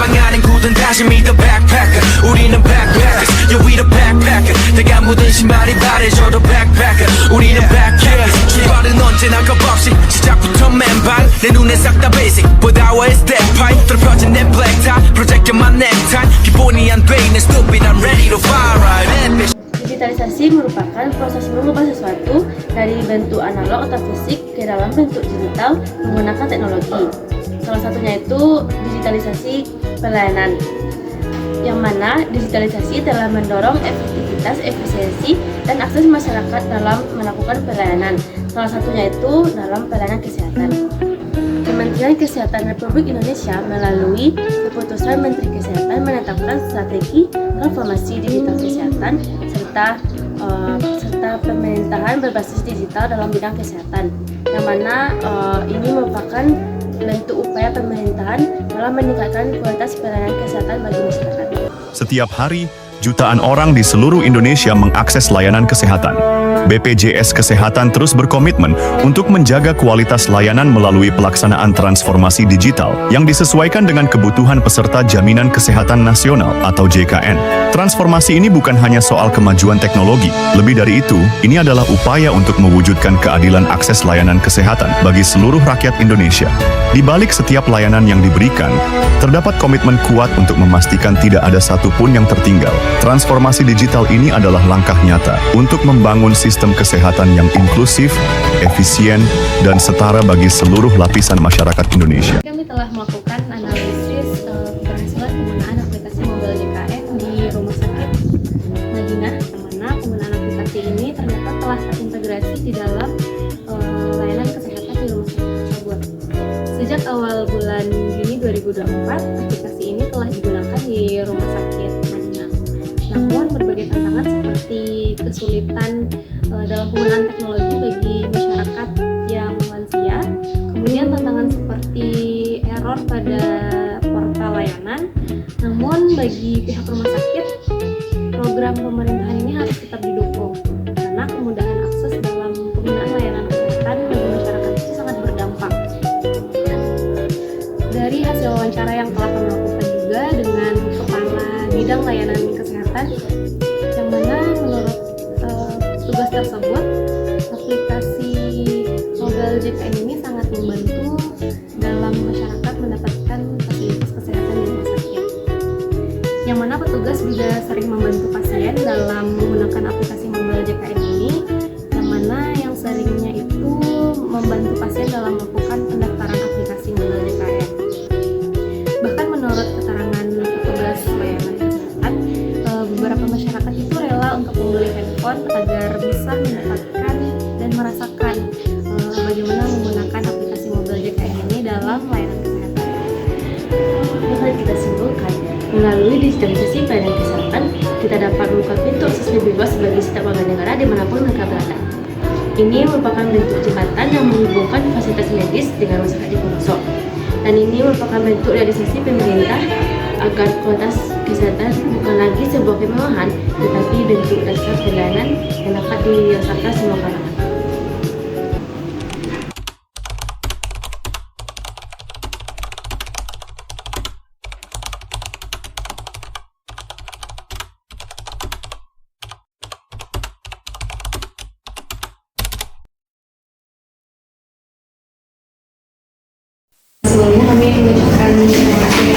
방안은 굳은 다짐이 the backpacker 우리는 backpackers yeah we the backpacker 내가 묻은 신발이 바래져도 backpacker 우리는 backpackers 출발은 언제나 겁없이 시작부터 맨발 내 눈에 싹 다 basic 보다와의 step pipe 펴진 내 black tie 프로젝트만 necktie 기본이 안 돼 있는 stupid I'm ready to fire right. Digitalisasi merupakan proses mengubah sesuatu dari bentuk analog atau fisik ke dalam bentuk digital menggunakan teknologi. Salah satunya itu digitalisasi pelayanan, yang mana digitalisasi telah mendorong efektivitas, efisiensi, dan akses masyarakat dalam melakukan pelayanan. Salah satunya itu dalam pelayanan kesehatan. Kementerian Kesehatan Republik Indonesia melalui keputusan Menteri Kesehatan menetapkan strategi transformasi digital kesehatan serta pemerintahan berbasis digital dalam bidang kesehatan, yang mana ini merupakan bentuk upaya pemerintahan dalam meningkatkan kualitas pelayanan kesehatan bagi masyarakat. Setiap hari, jutaan orang di seluruh Indonesia mengakses layanan kesehatan. BPJS Kesehatan terus berkomitmen untuk menjaga kualitas layanan melalui pelaksanaan transformasi digital yang disesuaikan dengan kebutuhan peserta Jaminan Kesehatan Nasional atau JKN. Transformasi ini bukan hanya soal kemajuan teknologi, lebih dari itu, ini adalah upaya untuk mewujudkan keadilan akses layanan kesehatan bagi seluruh rakyat Indonesia. Di balik setiap layanan yang diberikan, terdapat komitmen kuat untuk memastikan tidak ada satupun yang tertinggal. Transformasi digital ini adalah langkah nyata untuk membangun sistem kesehatan yang inklusif, efisien, dan setara bagi seluruh lapisan masyarakat Indonesia. Kami telah melakukan analisis keberhasilan penggunaan aplikasi mobile JKN di Rumah Sakit Madinah, yang mana penggunaan aplikasi ini ternyata telah terintegrasi di dalam layanan kesehatan di rumah sakit tersebut. Sejak awal bulan Juni 2024, aplikasi ini telah digunakan di Rumah Sakit Madinah. Namun berbagai tantangan seperti kesulitan dalam penggunaan teknologi bagi masyarakat yang lansia, kemudian tantangan seperti error pada portal layanan. Namun bagi pihak rumah sakit, program pemerintahan ini harus tetap didukung karena kemudahan akses dalam penggunaan layanan kesehatan bagi masyarakat itu sangat berdampak. Dari hasil wawancara yang telah kami lakukan juga dengan kepala bidang layanan kesehatan, yang mana menurut tugas tersebut, aplikasi mobile JKN ini sangat membantu dalam masyarakat mendapatkan fasilitas kesehatan di rumah sakit. Yang mana petugas juga sering membantu pasien dalam menggunakan aplikasi mobile JKN ini, yang mana yang seringnya itu membantu pasien dalam melakukan pendaftaran aplikasi mobile JKN. Bahkan menurut keterangan petugas layanan kesehatan, beberapa masyarakat itu rela untuk membeli handphone agar bisa mendapatkan dan merasakan bagaimana menggunakan aplikasi mobile JKN ini dalam layanan kesehatan. Dapat kita simpulkan, melalui digitalisasi pelayanan kesehatan, kita dapat membuka pintu akses lebih luas bagi setiap warga negara dimanapun mereka berada. Ini merupakan bentuk jembatan yang menghubungkan fasilitas medis dengan masyarakat di pelosok. Dan ini merupakan bentuk realisasi pemerintah agar kualitas kesehatan bukan lagi sebuah kemewahan, tetapi bentuk dasar pelayanan yang dapat dirasakan semua kalangan. Sebelumnya kami mengucapkan terima kasih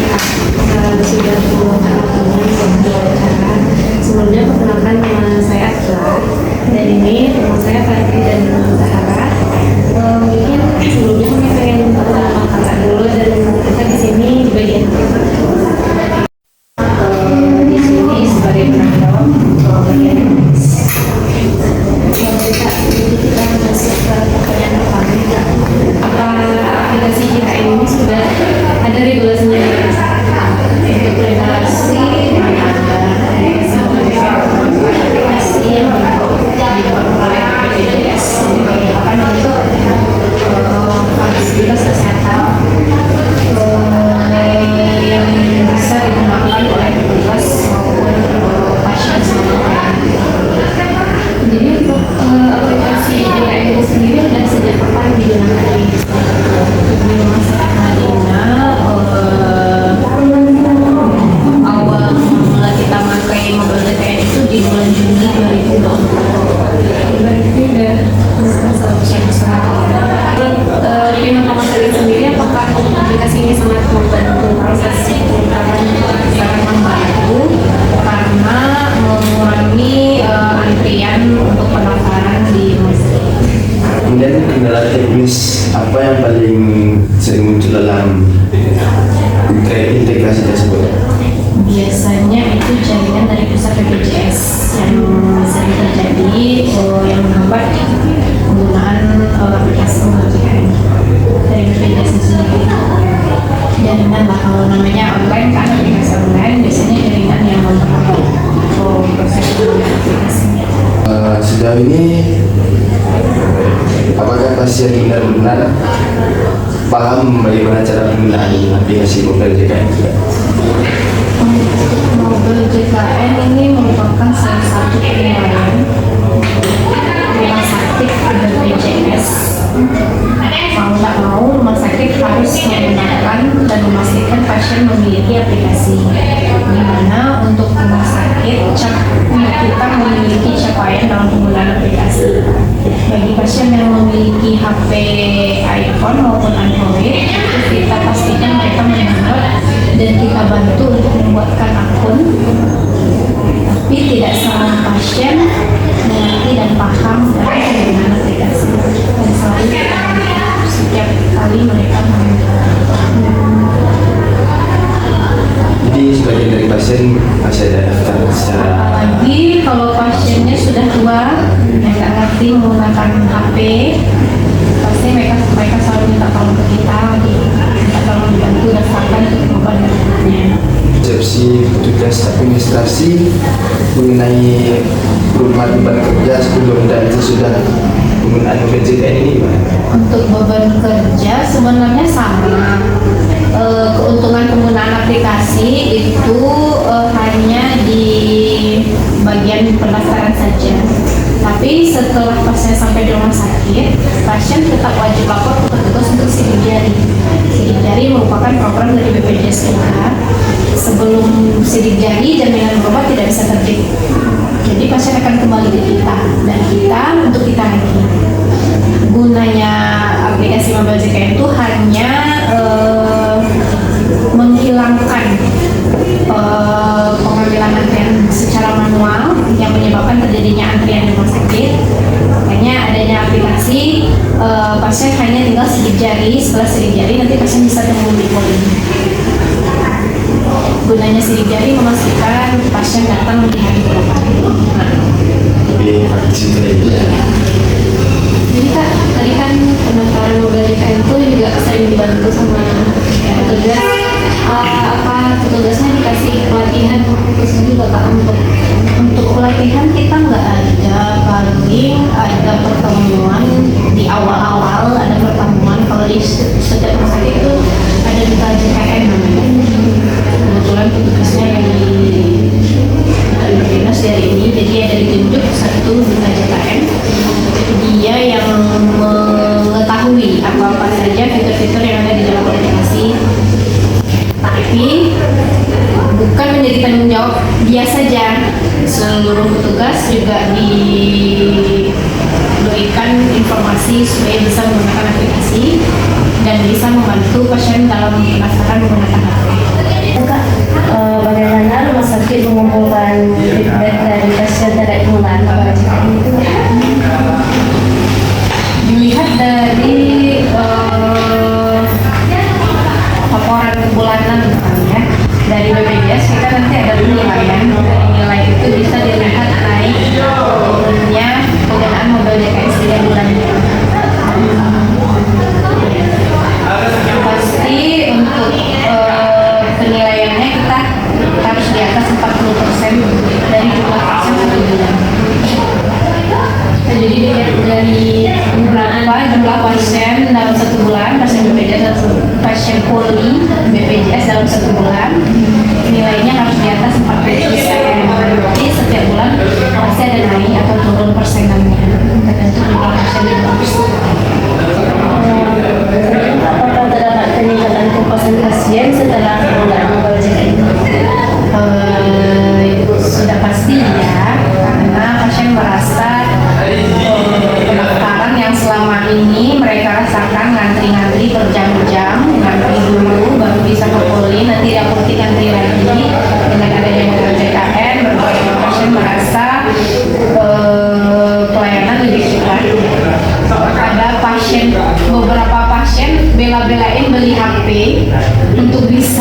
sudah mengundang untuk wawancara. Sebelumnya perkenalkan nama saya Akila, dan ini teman saya membantu proses pengungkapan secara membantu karena mengurangi antrian untuk pendaftaran di masjid. Kemudian kendala teknis apa yang paling sering muncul dalam integrasi tersebut? Biasanya itu jaringan dari pusat BPJS yang sering terjadi yang menghambat penggunaan aplikasi pembayaran dari BPJS sendiri. Jaringan lah, kalau namanya online kan, aplikasi online biasanya jaringan yang menghambat proses penggunaan aplikasinya. Sejauh ini apakah pasien benar-benar paham bagaimana cara penggunaan aplikasi mobile JKN? Mobile JKN ini merupakan salah satu penilaian rumah sakit BPJS. Mau tak mau, rumah sakit harus menggunakan dan memastikan pasien memiliki aplikasi. Di mana untuk rumah sakit kita memiliki capaian dalam penggunaan aplikasi. Bagi pasien yang memiliki HP iPhone maupun Android, itu kita pastikan mereka mendownload dan kita bantu untuk membuatkan akun. Tapi tidak semua pasien mengerti dan paham dari penggunaan aplikasi. Dan selalu kita bantu setiap kali mereka Jadi sebagian dari pasien masih ada daftar secara apalagi kalau pasiennya sudah tua yang nggak ngerti menggunakan HP, pasti mereka selalu minta tolong ke kita, minta tolong dibantu daftarkan untuk perubahan berikutnya. resepsi petugas administrasi mengenai perubahan beban kerja sebelum dan sesudah penggunaan mobile JKN ini gimana? Untuk beban kerja sebenarnya sama. Keuntungan penggunaan aplikasi itu hanya di bagian pendaftaran saja. Tapi setelah pasien sampai di rumah sakit, pasien tetap wajib lapor ke petugas untuk sidik jari. Sidik jari merupakan program dari BPJS kita. Sebelum sidik jari, jaminan berobat tidak bisa terbit. Jadi pasien akan kembali ke kita dan kita untuk kita lagi. Gunanya aplikasi mobile JKN itu hanya menghilangkan pengambilan antrian secara manual yang menyebabkan terjadinya antrian di rumah sakit. Makanya adanya aplikasi, pasien hanya tinggal sidik jari. Setelah sidik jari nanti pasien bisa temu di poli. Gunanya sidik jari memastikan pasien datang di hari berobat. Jadi praktis itu lagi. Jadi Kak, tadi kan pendaftaran mobile JKN itu juga sering dibantu sama petugas. Apa petugasnya dikasih pelatihan khususnya juga Kak untuk pelatihan kita nggak ada, paling ada pertemuan di awal-awal, ada pertemuan kalau di setiap rumah sakit itu ada duta JKN namanya. Kebetulan petugasnya dari dinas dari ini, jadi ada ditunjuk satu duta JKN. Dia yang mengetahui apa-apa saja fitur-fitur yang ada di dalam aplikasi. Tapi bukan menjadi tanggung jawab dia saja, seluruh petugas juga diberikan informasi supaya bisa menggunakan aplikasi dan bisa membantu pasien dalam pendaftaran menggunakan HP. Bagaimana rumah sakit mengumpulkan feedback dari pasien terkait penggunaan mobile JKN itu? Dilihat dari laporan bulanan misalnya dari BPJS, kita nanti ada penilaian. Dari nilai itu bisa dilihat naik turunnya penggunaan mobile JKN setiap bulannya. Yang pasti untuk penilaiannya kita harus di atas 40% dari jumlah pasien satu bulan. Jadi dilihat dari jumlah pasien dalam satu bulan, pasien BPJS pasien poli BPJS dalam satu bulan, nilainya harus di atas 40%. Berarti setiap bulan pasti ada naik atau turun persenannya tergantung jumlah pasien yang bagus. Apakah terdapat peningkatan kepuasan pasien setelah penggunaan mobile JKN? Sudah pasti ya, karena pasien merasa pendaftaran yang selama ini mereka rasakan ngantri-ngantri berjam-jam, ngantri dulu baru bisa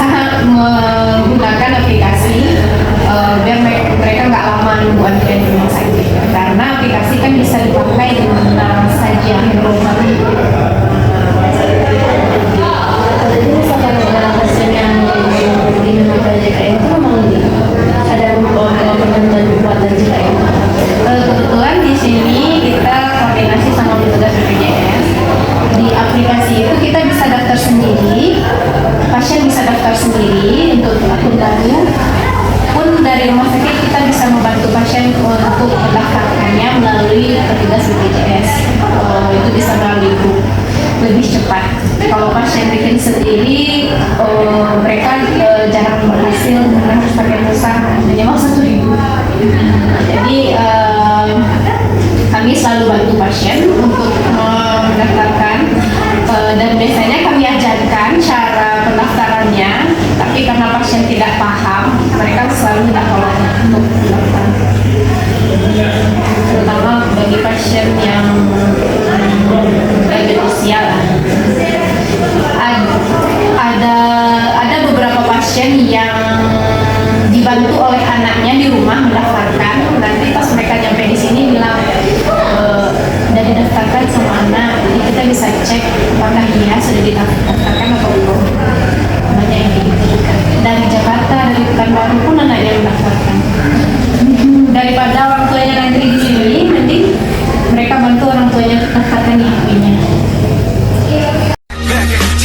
bisa menggunakan aplikasi biar mereka nggak lama nunggu antrian di rumah sakit, karena aplikasi kan bisa dipakai di mana saja. Jadi misalkan ada pasien yang di lembaga JKN itu memang ada penentuan kekuatan JKN. Kebetulan di sini kita koordinasi sama petugas BPJS. Di aplikasi itu kita bisa daftar sendiri, pasien bisa daftar sendiri untuk akun baru. Pun dari rumah sakit kita bisa membantu pasien untuk mendaftarkannya melalui petugas BPJS. Itu bisa melalui grup, lebih cepat. Kalau pasien bikin sendiri, mereka jarang berhasil karena harus pakai pulsa minimal 1.000. Jadi kami selalu bantu pasien untuk mendaftarkan, dan biasanya kami ajarkan cara pendaftarannya. Tapi karena pasien tidak paham, mereka selalu minta tolong untuk mendaftar. Terutama bagi pasien yang lanjut usia lah. Ada beberapa pasien yang dibantu oleh anaknya di rumah mendaftarkan. Nanti pas mereka nyampe di sini bilang udah didaftarkan sama anak, jadi kita bisa cek apakah dia sudah didaftarkan atau belum. Banyak yang begitu. Dari Jakarta, dari Pekanbaru pun anaknya mendaftarkan. Daripada orang tuanya ngantri di sini, mending mereka bantu orang tuanya daftarkan di ibunya.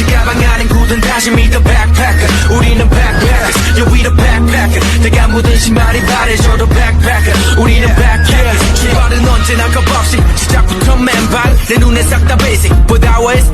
지가방 안에 굳은 다시 meet the backpacker 우리는 backpackers yeah we the backpacker 내가 묻은 신발이 바래져도 backpacker 우리는 backpackers 출발은 언제나 겁없이 시작부터 맨발 내 눈에 싹 다 basic but our is